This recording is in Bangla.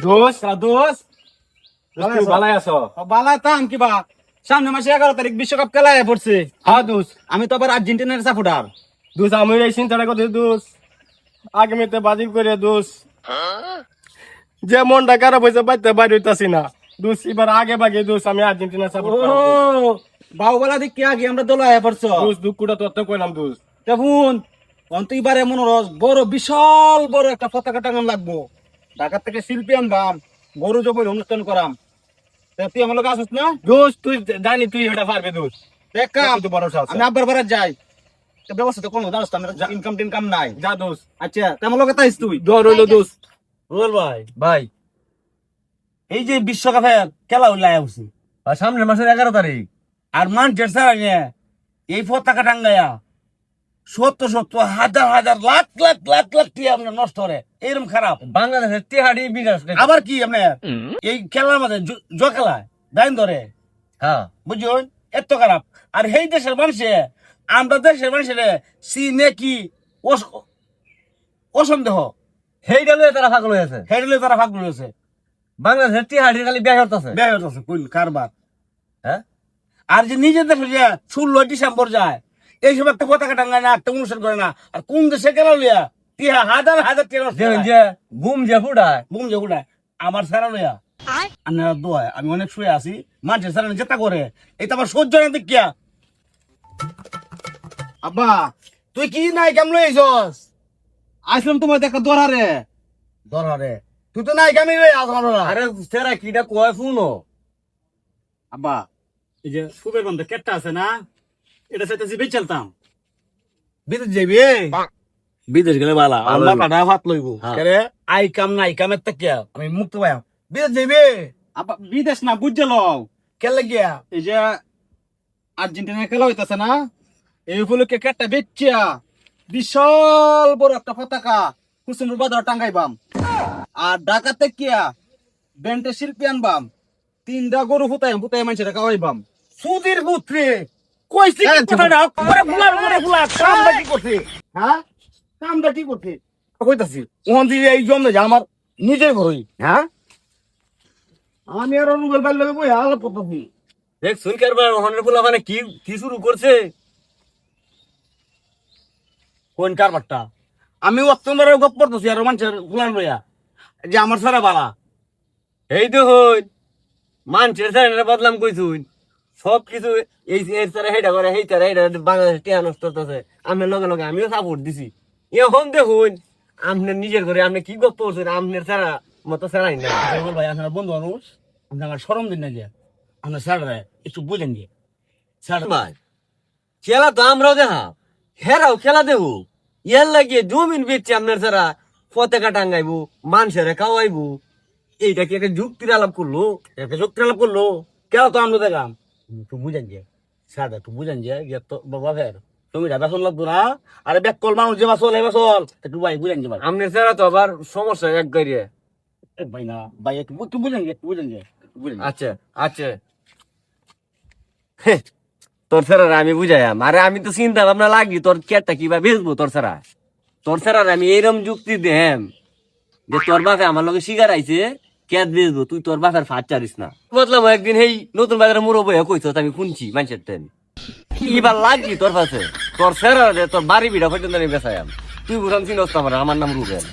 দোষ তুই ভালাই আছো? বালা তাম কিবা সামনে মাসে 11 তারিখ বিশ্বকাপ খেলায় পড়ছে। হ্যাঁ দোষ আমি তো আবার আর্জেন্টিনার সাপোর্টার। দোষ আমি এই চিন্তাটা করতে দোষ আগামীতে বাজিল করে দোষ যে মনটা খারাপ হয়েছে বাইতে বাইরে হইতাছি না দোষ এবার আগে বাগে দোষ আমি আর্জেন্টিনা সাপোর্ট ও বাহুবালা দিক কি আগে আমরা দোলায় পড়ছ। দোষ দুঃখটা তোর তো কইলাম দোষ দেখুন অন্ত এবারে মনে রস বড় বিশাল বড় একটা পতাকা টাঙান লাগবো। ঢাকা থেকে শিল্পী আনবাম, গরু জবর অনুষ্ঠান করাম। তা তুই আমার লোক আসিস না? দোষ তুই জানি তুই এটা পারবে দোষ দেখ কাম তুই বড় সাহস আমি আব্বার বাড়ি যাই। তো ব্যবস্থা তো কোনো জানাস তো আমার ইনকাম টিনকাম নাই। যা দোষ আচ্ছা তেমন লোক তাইস তুই দর হইলো দোষ রুবেল ভাই এই যে বিশ্বকাপের খেলা উল্লাই উঠছে আর সামনের মাসের 11 তারিখ আর মানচেস্টার এই পতাকা টাঙ্গাইয়া শত হাজার হাজার লাখ লাখ লাখ লাখ টিয়া আপনার নষ্ট করে এরকম খারাপ। বাংলাদেশের তেহাড়ি বিকাশ আবার কি আপনার এই খেলার মাঝে জ খেলায় দাইন ধরে হ্যাঁ বুঝুন এত খারাপ। আর এই দেশের মানুষে আমরা দেশের মানুষের সিনে কি অসন্দেহ সেইটা লয়ে তারা পাগল হয়েছে। হেডলে তারা ভাগ রয়েছে বাংলাদেশের তেহাড়ি খালি বিয়া করতেছে। ব্যয় হচ্ছে কোন কারবার। হ্যাঁ আর যে নিজের দেশে যে 16 ডিসেম্বর যায় এইসব একটা পতাকা টাঙ্গায় না, একটা অনুষ্ঠান করে না। আর কোন দেশে গেল লিয়া টিয়া হাজার হাজার টিয়া দেখুন যে বুম যে ফুটায় বুম যে উঠায় আমার সারা লইয়া আপনারা দোয়া আমি অনেক শুয়ে আছি মানুষের সারা যেটা করে এটা আমার সহ্য না দেখিয়া। আব্বা তুই কি নাই কেমন লইছস আসলাম তোমার দেখা দোহারে। ধরে তুই তো নাই কেমন লই আমার আরে তেরা কিটা কয় শুনো আব্বা এই যে সুবের বন্ধে কেটটা আছে না, এটা সাথে বেচ চলতাম। বিদেশ যাবি বিদেশ গেলে বালা আমরা কাটা ভাত লইব কেরে আই কাম নাই কামের তাকিয়া আমি মুক্ত পাই বিদেশ যাবি আব্বা বিদেশ না বুঝছে লও, কেলে গিয়া এই যে আর্জেন্টিনা খেলা হইতাছে না, এই উপলক্ষে কেটটা বেচিয়া বিশাল বড় একটা পতাকা কুসুমের বাজার টাঙ্গাইবাম। আর ঢাকাতে কিয়া ব্যান্ডে শিল্পী আনবাম, 3টা গরু ফুটাই মানুষের খাওয়াইবাম। সুধীর পুত্রে কইছি কি কথাটা করে ফুলা কামটা কি করছে হ্যাঁ কামটা কি করছে কইতাছি ওখান দিয়ে এই জমে যা আমার নিজের ঘরই হ্যাঁ আমি আর রুবেল বাইর লগে বই আলাপ করতেছি দেখ শুন কারবার ওখানে পোলা মানে কি কি শুরু করছে। কোন কারবারটা আমি অত্যন্ত গপ করতেছি আর মানুষের ফুলান লইয়া যে আমার সারা বালা এই দেখুন মানুষের স্যারের বদলাম কইছুন সব কিছু এই তারা হেটা করে সেই তারা হেটা বাংলাদেশের টিয়া নষ্ট করতেছে। আমি লগে লগে আমিও সাপোর্ট দিছি। এখন দেখুন আপনার নিজের ঘরে আপনি কি গপ্প করছেন আপনার সারা মতো সারাই না। রুবেল ভাই আপনার বন্ধু মানুষ আপনি আমার সরম দিন না যে আপনার স্যাররা একটু বুঝেন যে স্যার ভাই খেলা তো আমরাও দেখা হেরাও খেলা দেবো ইয়ার লাগিয়ে জমিন বেচছে আপনার সারা পতাকা টাঙ্গাইবো মানুষের খাওয়াইবো এইটা কি একটা যুক্তির আলাপ করলো। একটা যুক্তি আলাপ করলো কেন তো আমরা দেখাম একটু বুঝেন যে স্যার একটু বুঝেন যে তো বাবা ফের তুমি যাবে চল লাগতো না আরে ব্যাক কল মানুষ যে চল এবার চল একটু ভাই বুঝেন যে ভাই আপনার সারা তো আবার সমস্যা এক গাড়িয়ে। ভাই না ভাই একটু একটু বুঝেন যে একটু বুঝেন যে বুঝেন আচ্ছা আচ্ছা হে, তোর সারা আমি বুঝাইম। আরে আমি তো চিন্তা ভাবনা লাগি তোর কেটটা কিবা বেচবো তোর সারা আমি এইরকম যুক্তি দেম যে তোর বাপে আমার লগে শিকার আইছে ক্যাট বেচবো তুই তোর বাপের ফাট চারিস না। বদলাম একদিন এই নতুন বাজারে মুরো বইয়া কইছ আমি শুনছি মানুষের টাইম এবার লাগি তোর পাশে তোর সেরা তোর বাড়ি বিড়া পর্যন্ত আমি বেসায়াম তুই বুঝাম চিনস আমার নাম রুবেল।